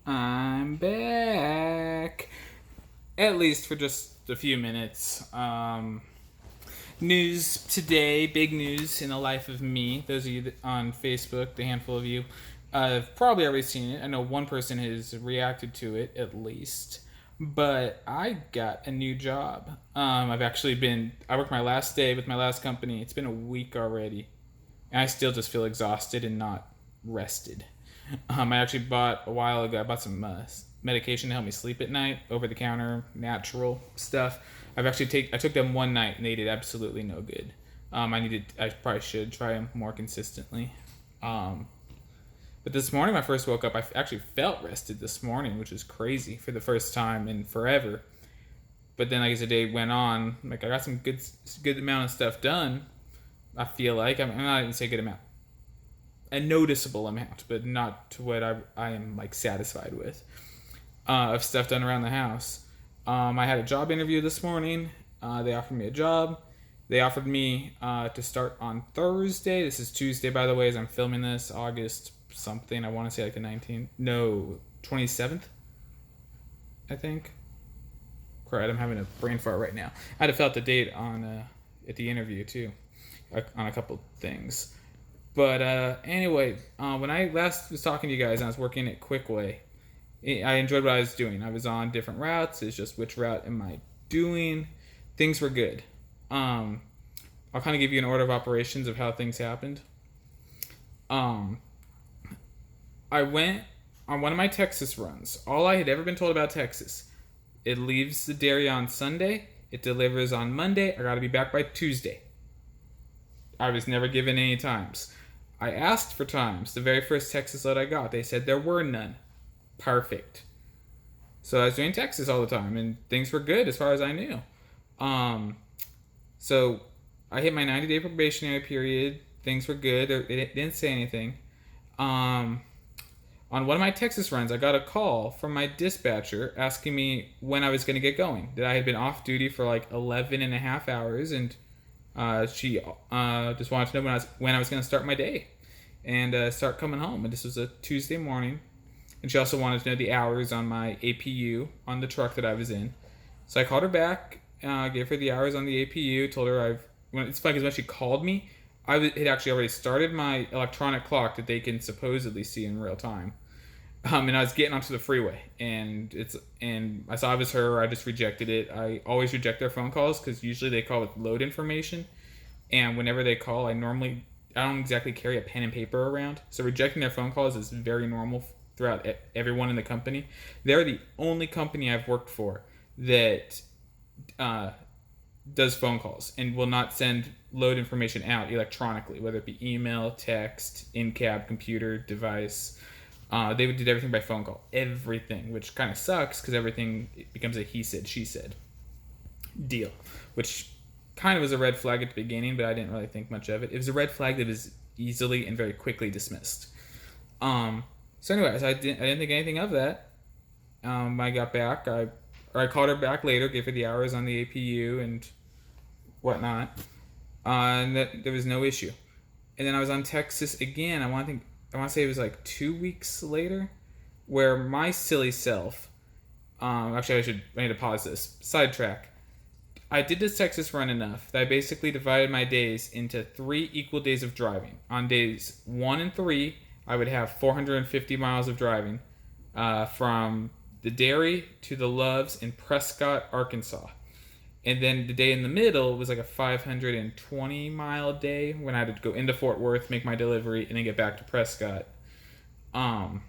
I'm back. At least for just a few minutes. News today, big news in the life of me. Those of you on Facebook, the handful of you, have probably already seen it. I know one person has reacted to it at least. But I got a new job. I worked my last day with my last company. It's been a week already. And I still just feel exhausted and not rested. I actually bought a while ago. I bought some medication to help me sleep at night, over the counter, natural stuff. I took them one night and they did absolutely no good. I probably should try them more consistently. But this morning, when I first woke up, I actually felt rested this morning, which is crazy for the first time in forever. But then, as the day went on, I got some good amount of stuff done. I feel like I'm not even say good amount, a noticeable amount, but not to what I am satisfied with of stuff done around the house. I had a job interview this morning. They offered me a job. They offered me to start on Thursday. This is Tuesday, by the way, as I'm filming this, August something. I want to say the 19th. No, 27th, I think. Crap, I'm having a brain fart right now. I had to fill out the date on at the interview too, on a couple things. But anyway, when I last was talking to you guys, I was working at Quickway. I enjoyed what I was doing. I was on different routes. It's just which route am I doing? Things were good. I'll kind of give you an order of operations of how things happened. I went on one of my Texas runs. All I had ever been told about Texas: it leaves the dairy on Sunday. It delivers on Monday. I got to be back by Tuesday. I was never given any times. I asked for times. The very first Texas load I got, they said there were none. Perfect. So I was doing Texas all the time, and things were good as far as I knew. So I hit my 90-day probationary period. Things were good. It didn't say anything. On one of my Texas runs, I got a call from my dispatcher asking me when I was going to get going. That I had been off duty for 11 and a half hours, and she just wanted to know when I was going to start my day and start coming home. And this was a Tuesday morning. And she also wanted to know the hours on my APU on the truck that I was in. So I called her back, gave her the hours on the APU, told her it's funny because when she called me, I had actually already started my electronic clock that they can supposedly see in real time. And I was getting onto the freeway, and I saw it was her. I just rejected it. I always reject their phone calls because usually they call with load information, and whenever they call, I don't exactly carry a pen and paper around, so rejecting their phone calls is very normal throughout everyone in the company. They're the only company I've worked for that does phone calls and will not send load information out electronically, whether it be email, text, in-cab, computer, device. They did everything by phone call. Everything, which kind of sucks because everything becomes a he said, she said deal, which kind of was a red flag at the beginning, but I didn't really think much of it. It was a red flag that was easily and very quickly dismissed. So anyways, I didn't think anything of that. I got back. I called her back later, gave her the hours on the APU and whatnot, and that there was no issue. And then I was on Texas again. I want to say it was 2 weeks later, where my silly self. Actually, I need to pause this. Sidetrack. I did this Texas run enough that I basically divided my days into 3 equal days of driving. On days 1 and 3, I would have 450 miles of driving from the dairy to the Loves in Prescott, Arkansas. And then the day in the middle was a 520-mile day when I had to go into Fort Worth, make my delivery, and then get back to Prescott. And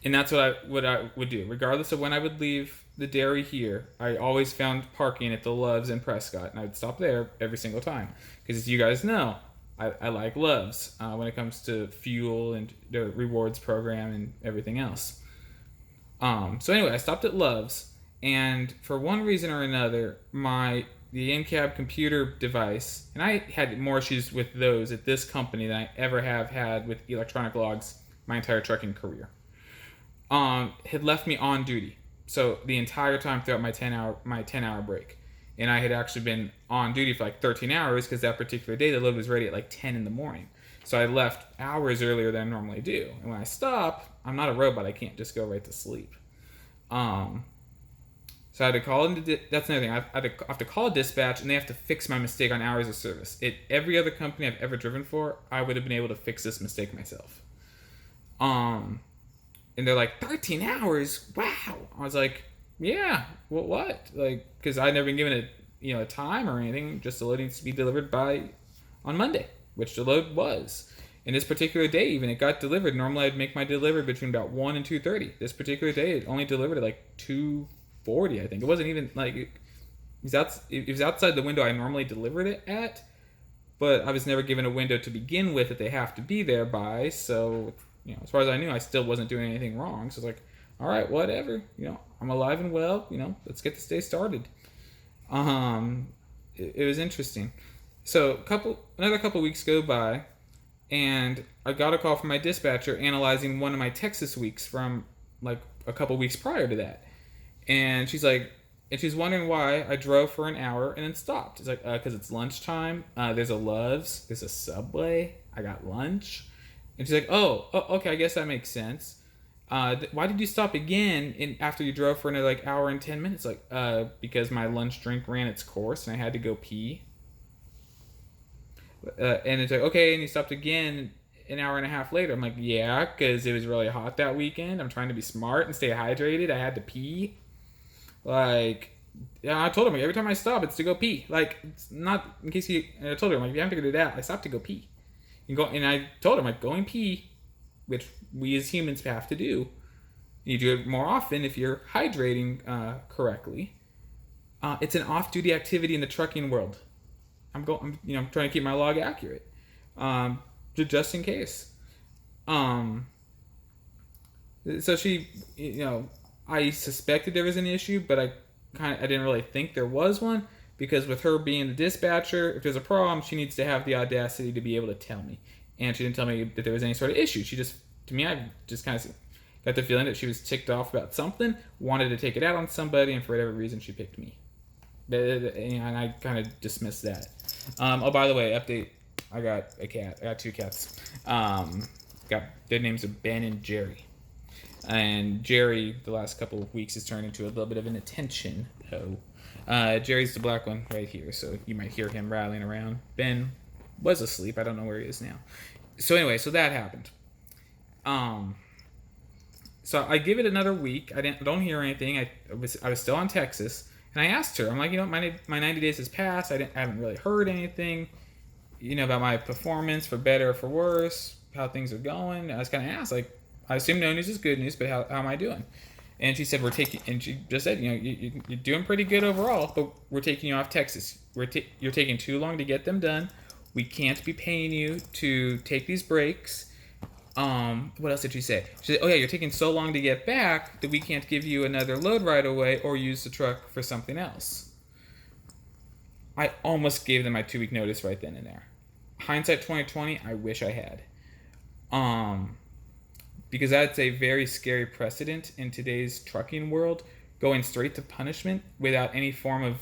that's what I would do. Regardless of when I would leave the dairy here, I always found parking at the Loves in Prescott, and I would stop there every single time. Because as you guys know, I like Loves when it comes to fuel and the rewards program and everything else. So anyway, I stopped at Loves, and for one reason or another, the in-cab computer device, and I had more issues with those at this company than I ever have had with electronic logs my entire trucking career, had left me on duty. So the entire time throughout my 10-hour break. And I had actually been on duty for 13 hours because that particular day the load was ready at 10 in the morning. So I left hours earlier than I normally do. And when I stop, I'm not a robot. I can't just go right to sleep. Um, so I had to call into that's another thing. I have to call dispatch, and they have to fix my mistake on hours of service. Every other company I've ever driven for, I would have been able to fix this mistake myself. And they're like 13 hours. Wow. I was like, yeah. Well, what? Like, because I'd never been given a time or anything. Just the load needs to be delivered by on Monday, which the load was. And this particular day, even it got delivered. Normally, I'd make my delivery between about 1 and 2:30. This particular day, it only delivered at like 2:40. I think it wasn't even like it was outside the window I normally delivered it at. But I was never given a window to begin with that they have to be there by. So as far as I knew, I still wasn't doing anything wrong. So it's like, all right, whatever. I'm alive and well. Let's get this day started. It was interesting. So another couple weeks go by, and I got a call from my dispatcher analyzing one of my Texas weeks from like a couple weeks prior to that, and she's wondering why I drove for an hour and then stopped. It's like, because it's lunchtime. There's a Love's, there's a Subway. I got lunch. And she's like, oh, okay, I guess that makes sense. Why did you stop again after you drove for another like hour and 10 minutes? Like, because my lunch drink ran its course and I had to go pee. And it's like, okay, and you stopped again an hour and a half later. I'm like, yeah, because it was really hot that weekend. I'm trying to be smart and stay hydrated. I had to pee. Like, yeah, I told him, like, every time I stop, it's to go pee. Like, it's not, in case I told him, like, if you have to go do that, I stopped to go pee. And I told him, like, go and pee, which we as humans have to do. You do it more often if you're hydrating correctly. It's an off-duty activity in the trucking world. I'm trying to keep my log accurate, just in case. So she, I suspected there was an issue, but I didn't really think there was one, because with her being the dispatcher, if there's a problem, she needs to have the audacity to be able to tell me. And she didn't tell me that there was any sort of issue. She just, to me, I just kind of got the feeling that she was ticked off about something, wanted to take it out on somebody, and for whatever reason, she picked me. And I kind of dismissed that. By the way, update. I got a cat. I got 2 cats. Their names are Ben and Jerry. And Jerry, the last couple of weeks, has turned into a little bit of an attention hoe. Jerry's the black one right here, so you might hear him rattling around. Ben was asleep. I don't know where he is now. So anyway, so that happened. So I give it another week. I don't hear anything. I was still on Texas, and I asked her. I'm like, my 90 days has passed. I haven't really heard anything, about my performance, for better or for worse, how things are going. I was kind of asked, like, I assume no news is good news, but how am I doing? And she said, and she just said, you're doing pretty good overall, but we're taking you off Texas. You're taking too long to get them done. We can't be paying you to take these breaks. What else did she say? She said, oh yeah, you're taking so long to get back that we can't give you another load right away or use the truck for something else. I almost gave them my 2-week notice right then and there. Hindsight 2020, I wish I had. Because that's a very scary precedent in today's trucking world, going straight to punishment without any form of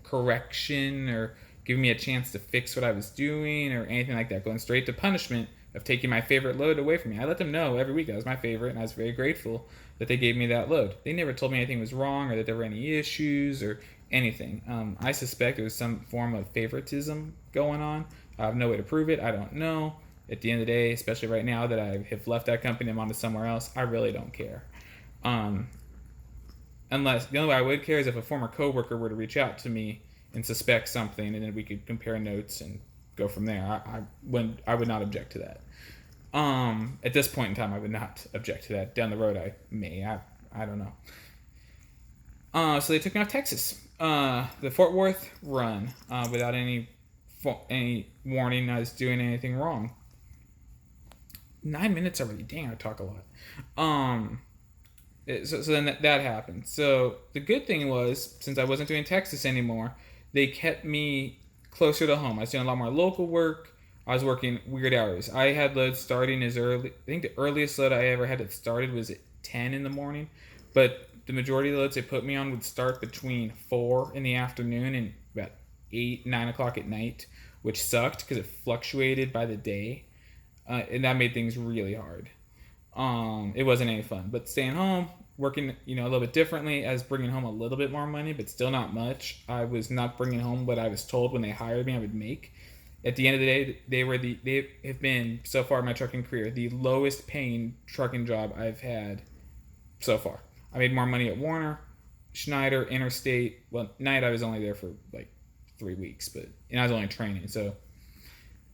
correction or giving me a chance to fix what I was doing or anything like that. Going straight to punishment of taking my favorite load away from me. I let them know every week that was my favorite, and I was very grateful that they gave me that load. They never told me anything was wrong or that there were any issues or anything. I suspect there was some form of favoritism going on. I have no way to prove it. I don't know. At the end of the day, especially right now that I have left that company and I'm on to somewhere else, I really don't care. Unless the only way I would care is if a former coworker were to reach out to me and suspect something, and then we could compare notes and go from there. I would not object to that. At this point in time, I would not object to that. Down the road, I may. I don't know. So they took me off Texas. The Fort Worth run, without any warning I was doing anything wrong. 9 minutes already. Dang, I talk a lot. So then that happened. So the good thing was, since I wasn't doing Texas anymore, they kept me closer to home. I was doing a lot more local work. I was working weird hours. I had loads starting as early. I think the earliest load I ever had that started was at 10 in the morning. But the majority of the loads they put me on would start between 4 in the afternoon and about 8, 9 o'clock at night. which sucked because it fluctuated by the day, and that made things really hard. It wasn't any fun. But staying home, working, a little bit differently, I was bringing home a little bit more money, but still not much. I was not bringing home what I was told when they hired me I would make. At the end of the day, they have been so far in my trucking career the lowest paying trucking job I've had so far. I made more money at Warner, Schneider, Interstate. Well, Knight I was only there for like 3 weeks, and I was only training.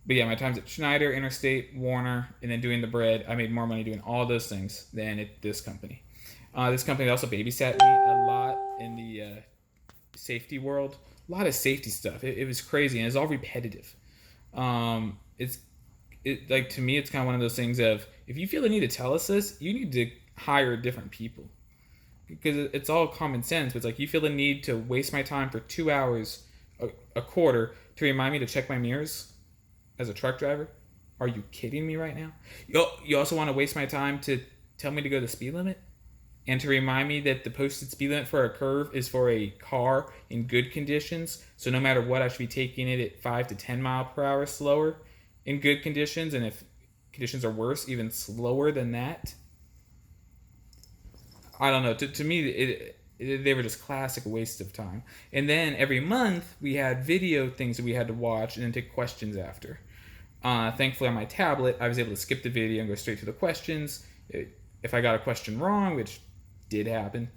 But yeah, my times at Schneider, Interstate, Warner, and then doing the bread, I made more money doing all those things than at this company. This company also babysat me a lot in the safety world. A lot of safety stuff. It was crazy, and it's all repetitive. To me, it's kind of one of those things of, if you feel the need to tell us this, you need to hire different people, because it's all common sense. But it's like, you feel the need to waste my time for 2 hours a quarter to remind me to check my mirrors as a truck driver? Are you kidding me right now? You also want to waste my time to tell me to go the speed limit, and to remind me that the posted speed limit for a curve is for a car in good conditions. So no matter what, I should be taking it at 5 to 10 mile per hour slower in good conditions. And if conditions are worse, even slower than that. I don't know. To me, they were just classic waste of time. And then every month we had video things that we had to watch and then take questions after. Thankfully on my tablet, I was able to skip the video and go straight to the questions. If I got a question wrong, which did happen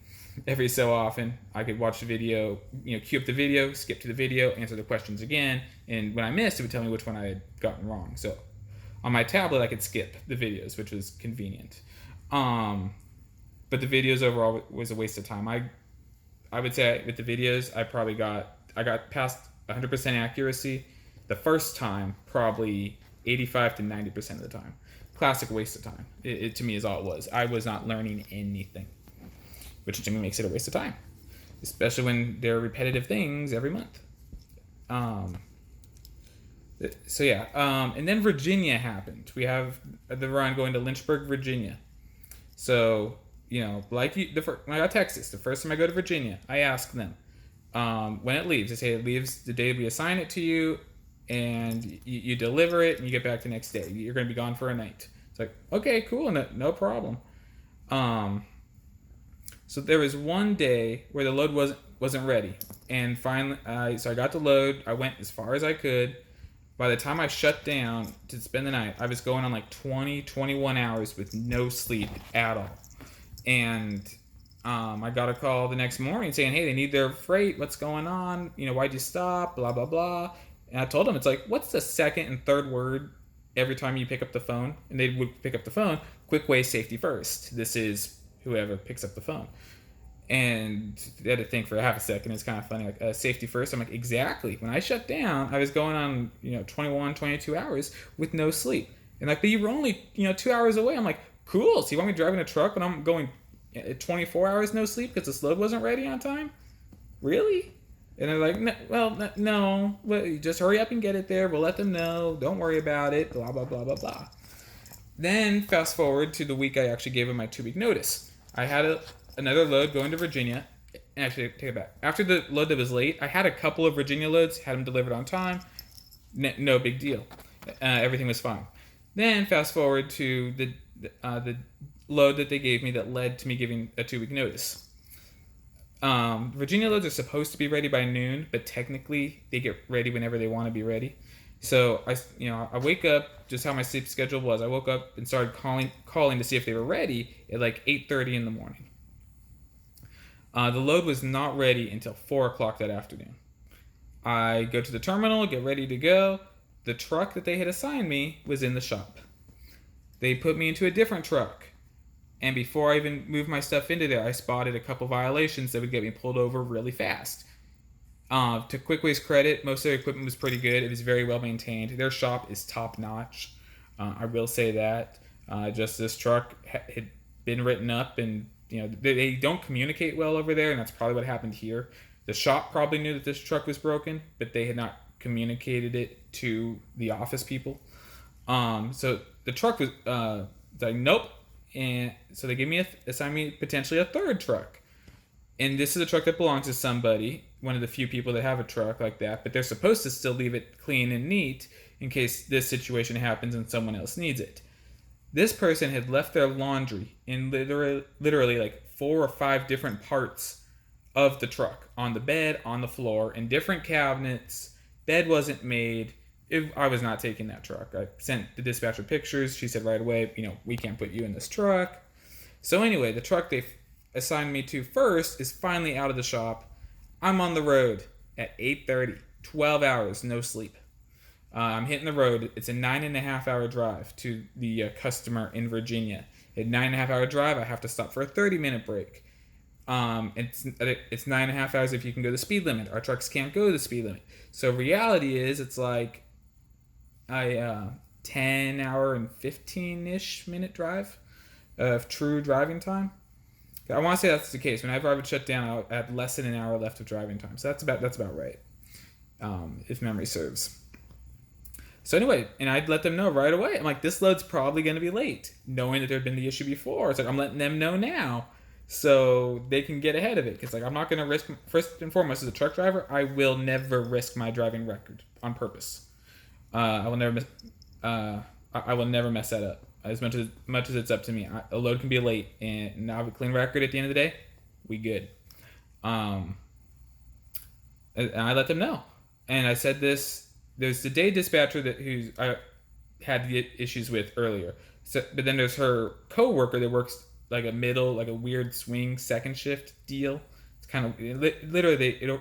every so often, I could watch the video, queue up the video, skip to the video, answer the questions again, and when I missed, it would tell me which one I had gotten wrong. So on my tablet, I could skip the videos, which was convenient. But the videos overall was a waste of time. I would say with the videos, I got past 100% accuracy the first time, probably 85 to 90% of the time. Classic waste of time. It to me is all it was. I was not learning anything, which to me makes it a waste of time, especially when there are repetitive things every month. And then Virginia happened. We have the run going to Lynchburg, Virginia. So, when I got Texas, the first time I go to Virginia, I ask them when it leaves. They say it leaves the day we assign it to you, and you deliver it, and you get back the next day. You're going to be gone for a night. It's like, okay, cool, no problem. So there was one day where the load wasn't ready, and finally, so I got the load. I went as far as I could. By the time I shut down to spend the night, I was going on like 21 hours with no sleep at all. And I got a call the next morning saying, hey, they need their freight. What's going on? Why'd you stop? Blah, blah, blah. And I told them, it's like, what's the second and third word every time you pick up the phone? And they would pick up the phone. Quick way, safety first. This is whoever picks up the phone. And they had to think for a half a second. It's kind of funny, like, safety first. I'm like, exactly. When I shut down, I was going on, 21, 22 hours with no sleep. And like, but you were only, 2 hours away. I'm like, cool. So you want me driving a truck when I'm going 24 hours no sleep because this load wasn't ready on time? Really? And they're like, no. Well, just hurry up and get it there. We'll let them know. Don't worry about it. Blah, blah, blah, blah, blah. Then fast forward to the week I actually gave them my 2-week notice. I had another load going to Virginia. Actually, take it back. After the load that was late, I had a couple of Virginia loads, had them delivered on time. No big deal. Everything was fine. Then fast forward to the load that they gave me that led to me giving a 2-week notice. Virginia loads are supposed to be ready by noon, but technically they get ready whenever they want to be ready. So I wake up, just how my sleep schedule was. I woke up and started calling to see if they were ready at like 8:30 in the morning. The load was not ready until 4 o'clock that afternoon. I go to the terminal, get ready to go. The truck that they had assigned me was in the shop. They put me into a different truck. And before I even moved my stuff into there, I spotted a couple violations that would get me pulled over really fast. To Quickway's credit, most of their equipment was pretty good. It was very well maintained. Their shop is top notch. I will say that. Just this truck had been written up, and they don't communicate well over there, and that's probably what happened here. The shop probably knew that this truck was broken, but they had not communicated it to the office people. So the truck was like, nope. And so they assigned me potentially a third truck. And this is a truck that belongs to somebody. one of the few people that have a truck like that, but they're supposed to still leave it clean and neat in case this situation happens and someone else needs it. This person had left their laundry in literally like 4 or 5 different parts of the truck, on the bed, on the floor, in different cabinets. Bed wasn't made. I was not taking that truck. I sent the dispatcher pictures. She said right away, we can't put you in this truck. So anyway, the truck they assigned me to first is finally out of the shop. I'm on the road at 8:30, 12 hours, no sleep. I'm hitting the road. It's a 9.5-hour drive to the customer in Virginia. At 9.5-hour drive, I have to stop for a 30-minute break. It's 9.5 hours if you can go the speed limit. Our trucks can't go the speed limit. So reality is, it's like a 10-hour and 15-ish minute drive of true driving time. I want to say that's the case. Whenever I would shut down, I had less than an hour left of driving time. So that's about right, if memory serves. So anyway, and I'd let them know right away. I'm like, this load's probably going to be late, knowing that there'd been the issue before. It's like, I'm letting them know now so they can get ahead of it. Because like, I'm not going to risk, first and foremost, as a truck driver, I will never risk my driving record on purpose. I will never mess that up. As much as it's up to me. A load can be late, and now I have a clean record at the end of the day. We good. And I let them know. And I said this. There's the day dispatcher who I had the issues with earlier. So, but then there's her coworker that works like a weird swing second shift deal. It's kind of literally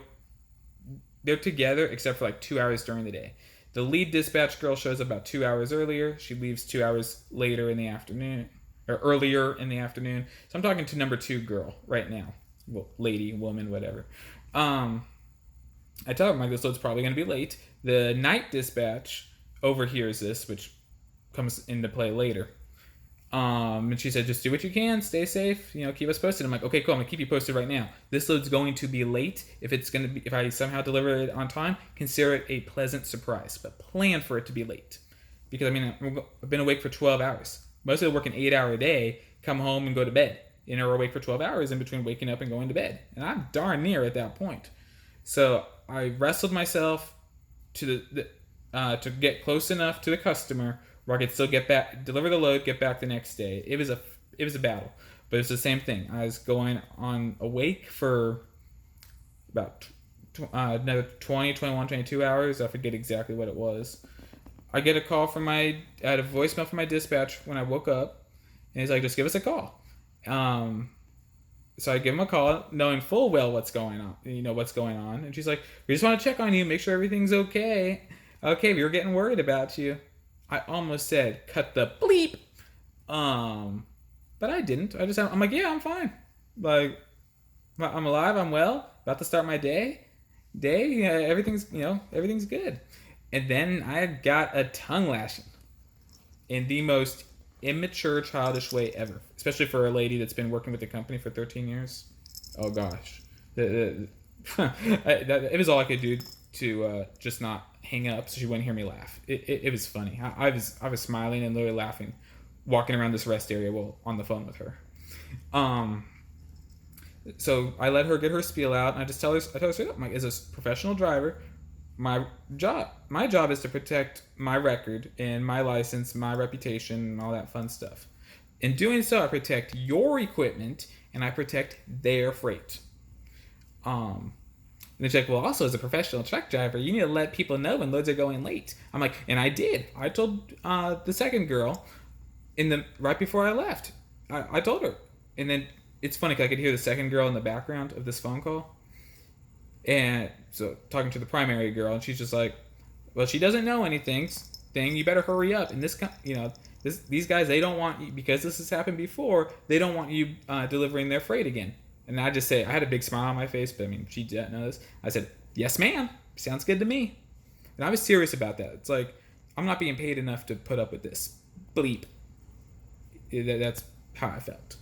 they're together except for like 2 hours during the day. The lead dispatch girl shows up about 2 hours earlier. She leaves 2 hours later in the afternoon, or earlier in the afternoon. So I'm talking to number 2 girl right now. Well, lady, woman, whatever. I tell her, this load's probably going to be late. The night dispatch overhears this, which comes into play later. And she said, just do what you can, stay safe, keep us posted. I'm like, okay, cool, I'm gonna keep you posted right now. This load's going to be late. If I somehow deliver it on time, consider it a pleasant surprise, but plan for it to be late. Because I've been awake for 12 hours. Most of them work an 8-hour day, come home and go to bed. Are awake for 12 hours in between waking up and going to bed. And I'm darn near at that point. So I wrestled myself to get close enough to the customer where I could still get back, deliver the load, get back the next day. It was a battle, but it's the same thing. I was going on awake for about another 20, 21, 22 hours. I forget exactly what it was. I get a call I had a voicemail from my dispatch when I woke up, and he's like, just give us a call. So I give him a call, knowing full well what's going on. And she's like, we just want to check on you, make sure everything's okay. Okay, we were getting worried about you. I almost said, cut the bleep. But I didn't. I'm like, yeah, I'm fine. Like, I'm alive, I'm well, about to start my day. Everything's good. And then I got a tongue lashing in the most immature, childish way ever, especially for a lady that's been working with the company for 13 years. Oh gosh, it was all I could do to just not hang up so she wouldn't hear me laugh. It was funny. I was smiling and literally laughing, walking around this rest area while on the phone with her. So I let her get her spiel out, and I tell her straight up, as a professional driver, my job is to protect my record and my license, my reputation, and all that fun stuff. In doing so, I protect your equipment and I protect their freight. And she's like, well, also as a professional truck driver, you need to let people know when loads are going late. I'm like, and I did. I told the second girl right before I left. I told her, and then it's funny because I could hear the second girl in the background of this phone call. And so talking to the primary girl, and she's just like, well, she doesn't know anything. You better hurry up. And these guys, they don't want you, because this has happened before, they don't want you delivering their freight again. And I just say, I had a big smile on my face, but she didn't know this. I said, yes, ma'am. Sounds good to me. And I was serious about that. It's like, I'm not being paid enough to put up with this. Bleep. That's how I felt.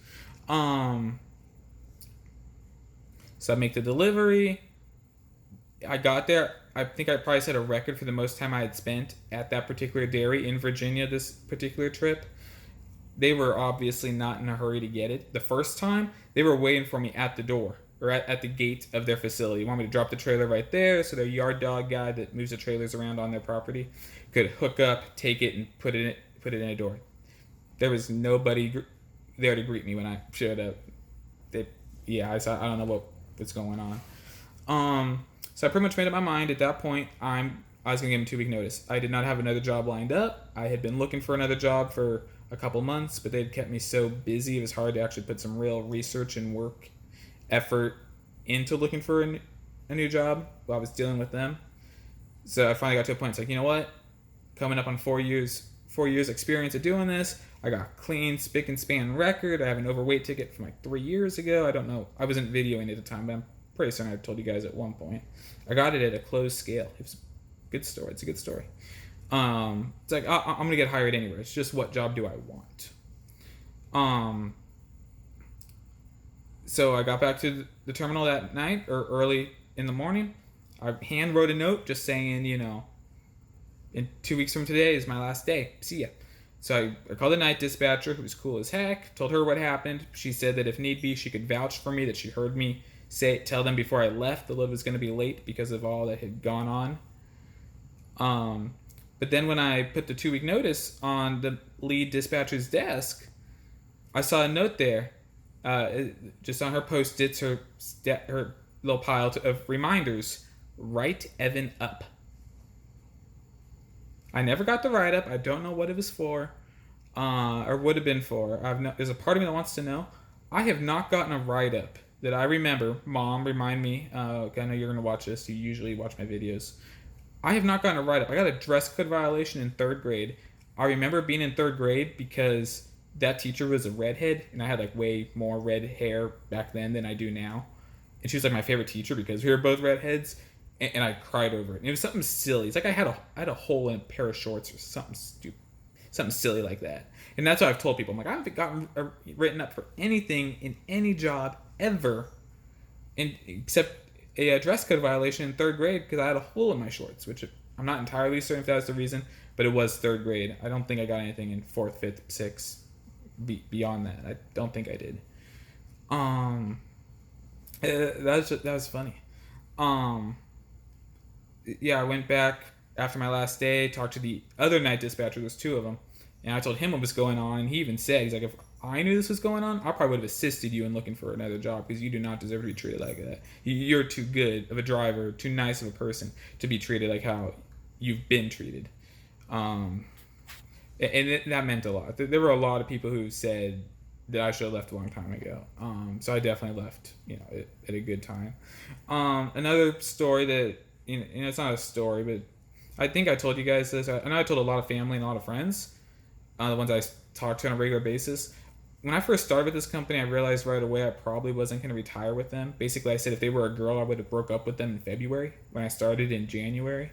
So I make the delivery. I got there. I think I probably set a record for the most time I had spent at that particular dairy in Virginia this particular trip. They were obviously not in a hurry to get it. The first time, they were waiting for me at the door or at the gate of their facility. Want me to drop the trailer right there so their yard dog guy that moves the trailers around on their property could hook up, take it, and put it in a door. There was nobody there to greet me when I showed up. I don't know what's going on. So I pretty much made up my mind at that point. I was gonna give him 2 week notice. I did not have another job lined up. I had been looking for another job for a couple months, but they'd kept me so busy it was hard to actually put some real research and work effort into looking for a new job while I was dealing with them. So I finally got to a point. It's like, you know what? Coming up on 4 years experience of doing this. I got a clean spick and span record. I have an overweight ticket from like 3 years ago. I don't know. I wasn't videoing at the time, but I'm pretty certain I told you guys at one point. I got it at a closed scale. It was a good story. It's a good story. It's like I'm gonna get hired anywhere. It's just what job do I want? So I got back to the terminal that night or early in the morning. I hand wrote a note just saying, in 2 weeks from today is my last day. See ya. So I called the night dispatcher, who was cool as heck, told her what happened. She said that if need be, she could vouch for me, that she heard me tell them before I left the load was going to be late because of all that had gone on. But then when I put the 2 week notice on the lead dispatcher's desk, I saw a note there, just on her post-its, her little pile of reminders. Write Evan up. I never got the write-up. I don't know what it was for, or would have been for. There's a part of me that wants to know. I have not gotten a write-up that I remember. Mom, remind me. I know you're going to watch this. You usually watch my videos. I have not gotten a write-up. I got a dress code violation in 3rd grade. I remember being in 3rd grade because that teacher was a redhead, and I had like way more red hair back then than I do now. And she was like my favorite teacher because we were both redheads. And I cried over it. And it was something silly. It's like I had a hole in a pair of shorts or something stupid, something silly like that. And that's what I've told people. I'm like, I haven't gotten written up for anything in any job ever, except a dress code violation in 3rd grade because I had a hole in my shorts, which I'm not entirely certain if that was the reason, but it was 3rd grade. I don't think I got anything in 4th, 5th, 6th beyond that. I don't think I did. That was funny. Yeah, I went back after my last day, talked to the other night dispatcher. There's 2 of them, and I told him what was going on. And he even said, he's like, if I knew this was going on, I probably would have assisted you in looking for another job because you do not deserve to be treated like that. You're too good of a driver, too nice of a person to be treated like how you've been treated. And that meant a lot. There were a lot of people who said that I should have left a long time ago. So I definitely left, at a good time. Another story that, it's not a story, but I think I told you guys this. I know I told a lot of family and a lot of friends, the ones I talk to on a regular basis. When I first started with this company, I realized right away I probably wasn't going to retire with them. Basically, I said if they were a girl, I would have broke up with them in February when I started in January.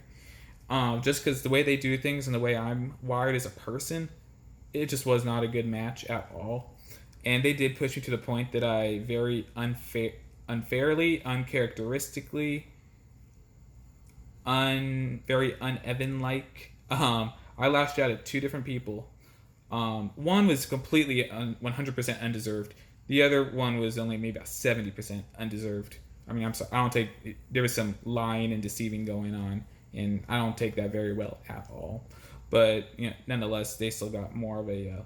Just because the way they do things and the way I'm wired as a person, it just was not a good match at all. And they did push me to the point that I very unfairly, uncharacteristically, very un-Evan-like. I lashed out at 2 different people. One was completely 100% undeserved. The other one was only maybe about 70% undeserved. I mean, I'm sorry. I don't take. There was some lying and deceiving going on, and I don't take that very well at all. But nonetheless, they still got more of a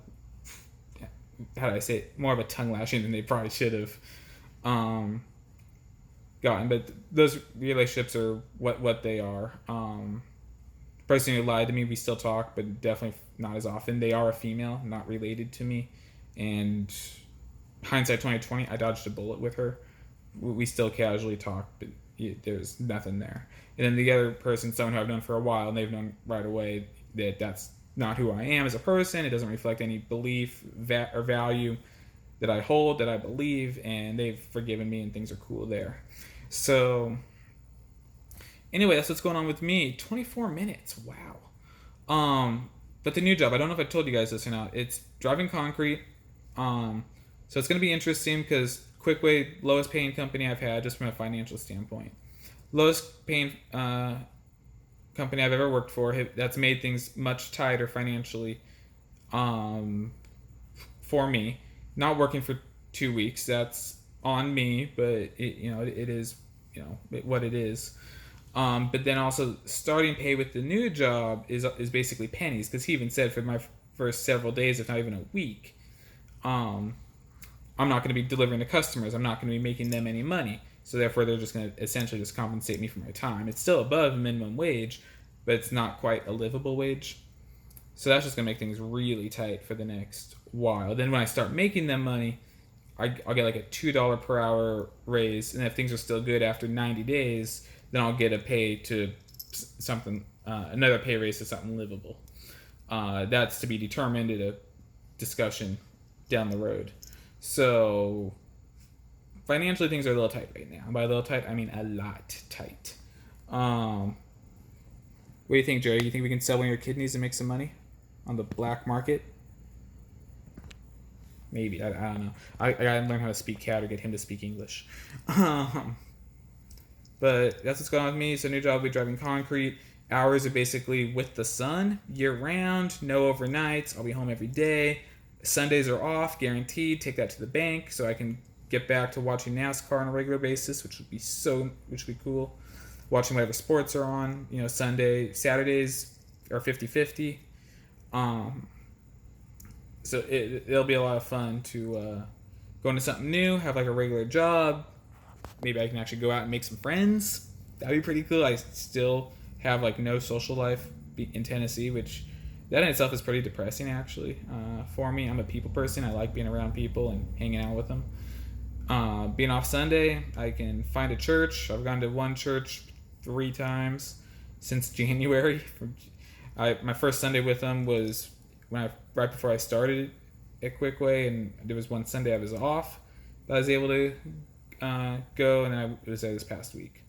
how do I say it? More of a tongue lashing than they probably should have gotten. But those relationships are what they are. Person who lied to me, we still talk, but definitely not as often. They are a female, not related to me, and hindsight 2020, I dodged a bullet with her. We still casually talk, but there's nothing there. And then the other person, someone who I've known for a while, and they've known right away that that's not who I am as a person. It doesn't reflect any belief or value that I hold, that I believe, and they've forgiven me, and things are cool there. So anyway, that's what's going on with me. 24 minutes. Wow. But the new job, I don't know if I told you guys this or not. It's driving concrete. So it's going to be interesting because Quickway, lowest paying company I've had just from a financial standpoint. Lowest paying company I've ever worked for. That's made things much tighter financially for me. Not working for 2 weeks. That's on me, but it is what it is. But then also starting pay with the new job is basically pennies, because he even said for my first several days, if not even a week, um, I'm not going to be delivering to customers. I'm not going to be making them any money. So therefore, they're just going to essentially just compensate me for my time. It's still above minimum wage, but it's not quite a livable wage. So that's just going to make things really tight for the next while. Then when I start making them money, I'll get like a $2 per hour raise, and if things are still good after 90 days, then I'll get a pay to something, another pay raise to something livable. That's to be determined at a discussion down the road. So financially, things are a little tight right now. By a little tight, I mean a lot tight. What do you think, Jerry? You think we can sell one of your kidneys and make some money on the black market? Maybe. I don't know. I gotta learn how to speak cat or get him to speak English. But that's what's going on with me. So new job, I'll be driving concrete. Hours are basically with the sun year round. No overnights. I'll be home every day. Sundays are off, guaranteed. Take that to the bank so I can get back to watching NASCAR on a regular basis, which would be cool. Watching whatever sports are on. Saturdays are 50-50. So it'll be a lot of fun to go into something new, have like a regular job. Maybe I can actually go out and make some friends. That'd be pretty cool. I still have like no social life in Tennessee, which that in itself is pretty depressing actually for me. I'm a people person. I like being around people and hanging out with them. Being off Sunday, I can find a church. I've gone to one church 3 times since January. My first Sunday with them was right before I started at Quickway, and there was one Sunday I was off that I was able to go, and I was there this past week.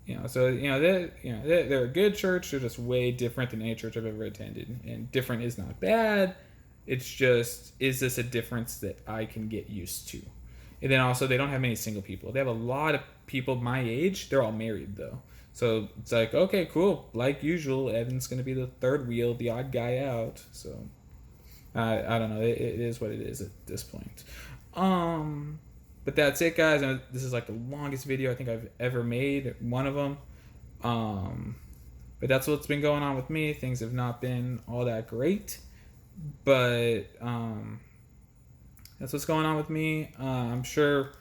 They're a good church. They're just way different than any church I've ever attended, and different is not bad. It's just, is this a difference that I can get used to? And then also, they don't have many single people. They have a lot of people my age. They're all married though. So it's like, okay, cool. Like usual, Evan's going to be the third wheel, the odd guy out. So I don't know. It is what it is at this point. But that's it, guys. This is like the longest video I think I've ever made. One of them. But that's what's been going on with me. Things have not been all that great. But that's what's going on with me. I'm sure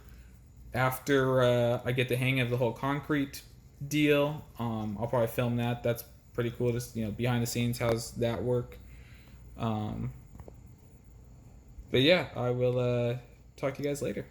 after I get the hang of the whole concrete deal, I'll probably film that. That's pretty cool. Just behind the scenes, how's that work? But yeah, I will talk to you guys later.